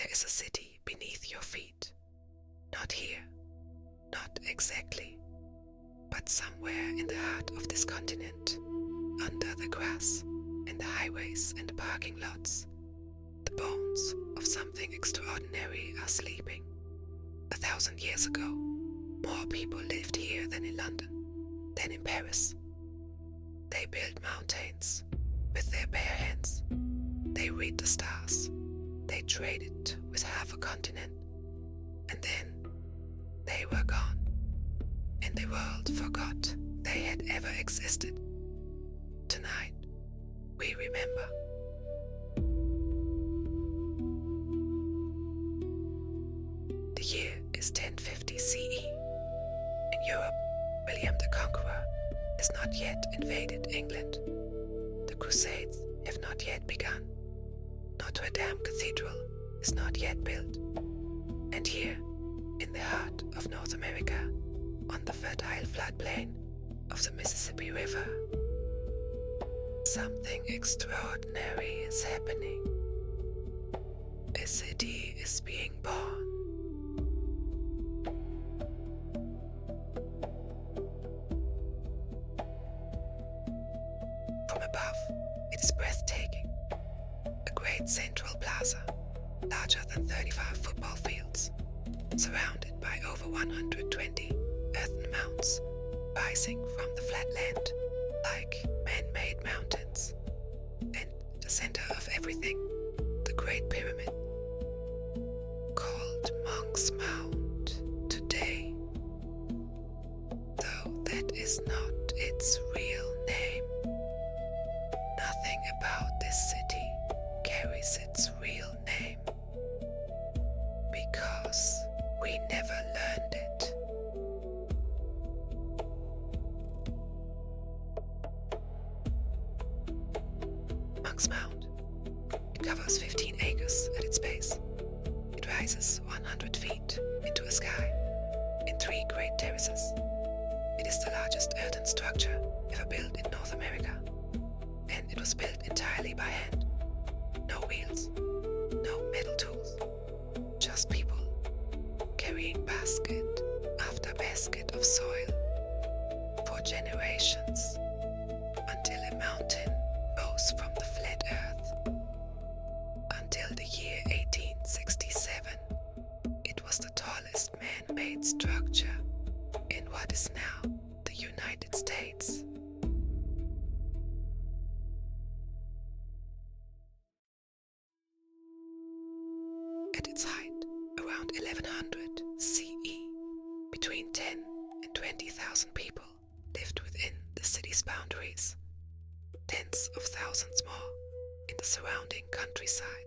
is a city beneath your feet. Not here, not exactly, but somewhere in the heart of this continent, under the grass and the highways and the parking lots. The bones of something extraordinary are sleeping. 1,000 years ago, more people lived here than in London, than in Paris. They built mountains with their bare hands. They read the stars. They traded with half a continent. And then they were gone, and the world forgot they had ever existed. Tonight, we remember. The year is 1050 CE. In Europe, William the Conqueror has not yet invaded England. The Crusades have not yet begun. Notre Dame Cathedral is not yet built. And here, in the heart of North America, on the fertile floodplain of the Mississippi River, something extraordinary is happening. A city is being born. From above, it is breathtaking. A great central plaza, larger than 35 football fields, surrounded by over 120 earthen mounds rising from the flat land like man-made mountains. And at the center of everything, the Great Pyramid, called Monk's Mound today, though that is not its real name. Nothing about this city carries its real name, because we never learned it. Monk's Mound. It covers 15 acres at its base. It rises 100 feet into a sky in 3 great terraces. It is the largest earthen structure ever built in North America, and it was built entirely by hand. No wheels, no metal tools, just people carrying basket after basket of soil for generations, until a mountain rose from the flat earth. Until the year 1867, it was the tallest man-made structure in what is now the United States. At its height, around 1100 CE, between 10 and 20,000 people lived within the city's boundaries. Tens of thousands more in the surrounding countryside.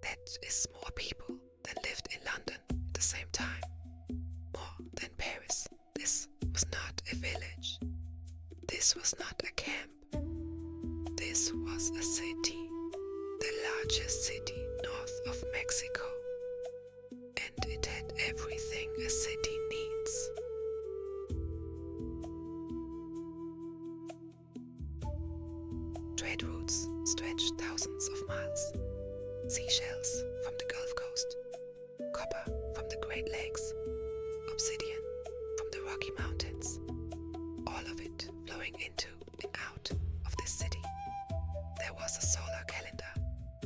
That is more people than lived in London at the same time. More than Paris. This was not a village. This was not a camp. This was a city, the largest city north of Mexico. And it had everything a city needs. Trade routes stretched thousands of miles. Seashells from the Gulf Coast, copper from the Great Lakes, obsidian from the Rocky Mountains, all of it flowing into and out of this city. There was a solar calendar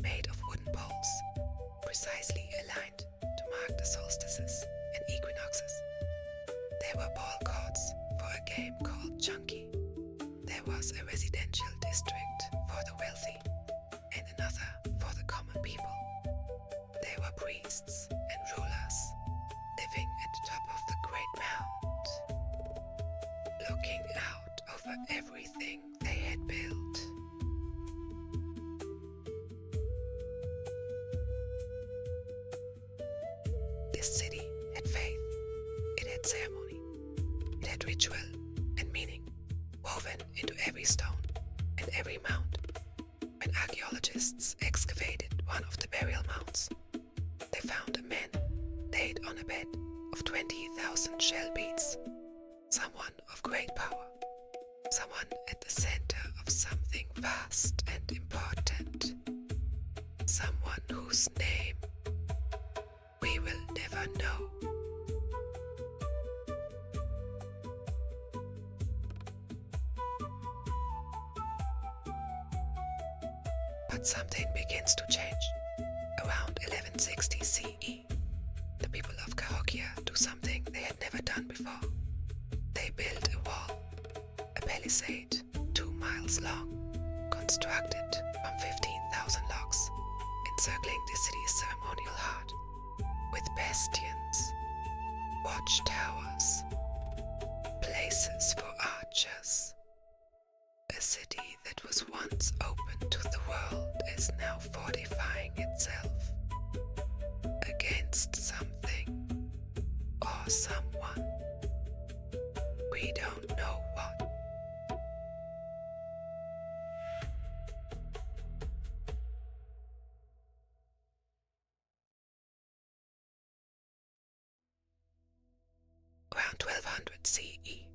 made of wooden poles, precisely aligned to mark the solstices and equinoxes. There were ball courts for a game called Chunky. There was a residential district for the wealthy, and another for the common people. There were priests and rulers living at the top of the Great Mound, looking out over everything they had built. This city had faith, it had ceremony, it had ritual and meaning woven into every stone and every mound. When archaeologists excavated one of the burial mounds, they found a man laid on a bed of 20,000 shell beads, someone of great power, someone at the center of something vast and important, someone whose name will never know. But something begins to change. Around 1160 CE, the people of Cahokia do something they had never done before. They build a wall, a palisade 2 miles long, constructed from 15,000 logs, encircling the city's ceremonial heart, with bastions, watchtowers, places for archers. A city that was once open to the world is now fortifying itself against something or someone. We don't know what. Around 1200 CE,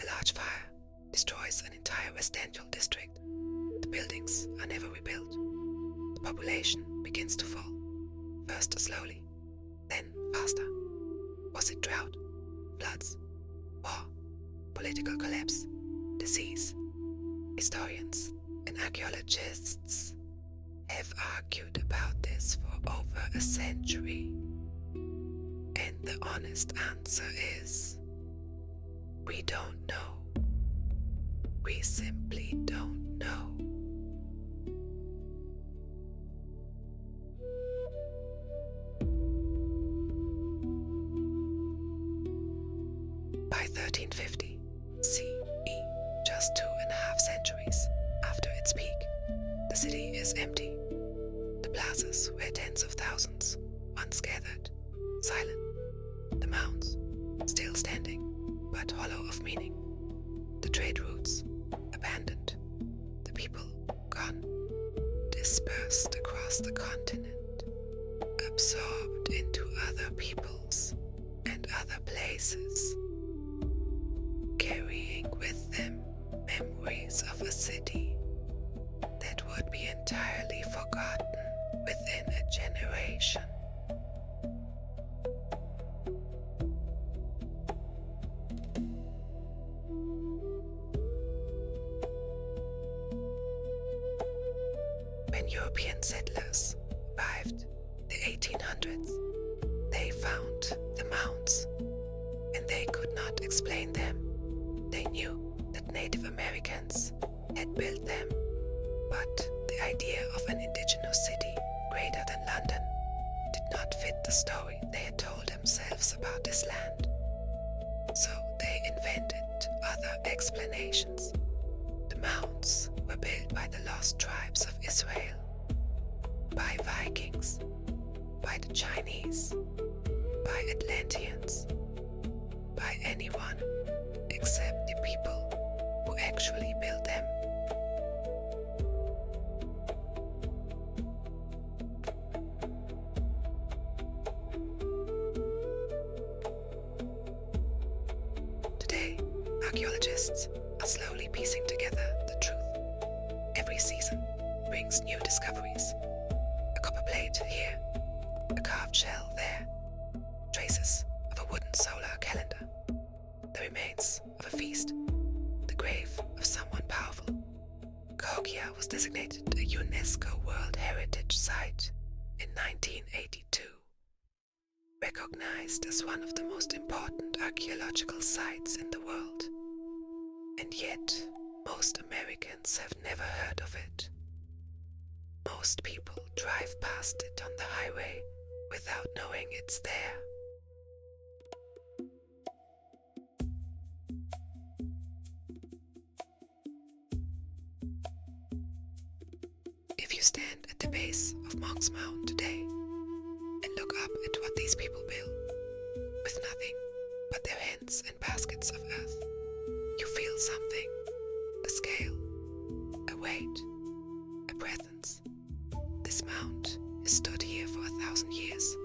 a large fire destroys an entire residential district. The buildings are never rebuilt. The population begins to fall, first slowly, then faster. Was it drought, floods, war, political collapse, disease? Historians and archaeologists have argued about this for over a century. And the honest answer is, we don't know. We simply don't know. By 1350 CE, just 2.5 centuries after its peak, the city is empty. The plazas where tens of thousands once gathered, silent. The mounds, still standing, but hollow of meaning. The trade routes, abandoned. The people, gone. Dispersed across the continent. Absorbed into other peoples and other places. Carrying with them memories of a city that would be entirely forgotten within a generation. When European settlers arrived in the 1800s, they found the mounds, and they could not explain them. They knew that Native Americans had built them, but the idea of an indigenous city greater than London did not fit the story they had told themselves about this land. So they invented other explanations. The mounds were built by the lost tribes of Israel, by Vikings, by the Chinese, by Atlanteans, by anyone except the people who actually built them. Today, archaeologists are slowly piecing together the truth. Every season brings new discoveries. A copper plate here, a carved shell there, traces of a wooden solar calendar, the remains of a feast, the grave of someone powerful. Cahokia was designated a UNESCO World Heritage Site in 1982, recognized as one of the most important archaeological sites in the world. And yet, most Americans have never heard of it. Most people drive past it on the highway without knowing it's there. If you stand at the base of Monk's Mound today and look up at what these people built, with nothing but their hands and baskets of earth, you feel something, a scale, a weight, a presence. This mound has stood here for 1,000 years.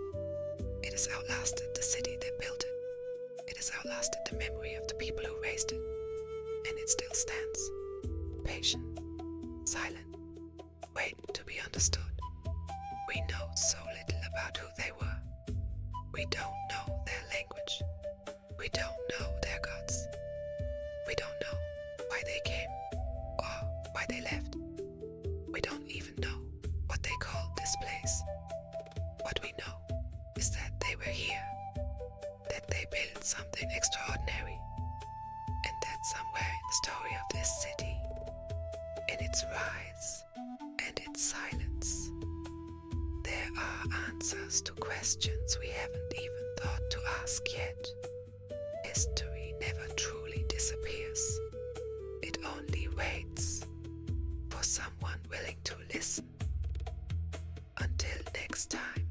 It has outlasted the city that built it. It has outlasted the memory of the people who raised it. And it still stands, patient, silent, waiting to be understood. We know so little about who they were. something extraordinary, and that somewhere in the story of this city, in its rise and its silence, there are answers to questions we haven't even thought to ask yet. History never truly disappears. It only waits for someone willing to listen. Until next time.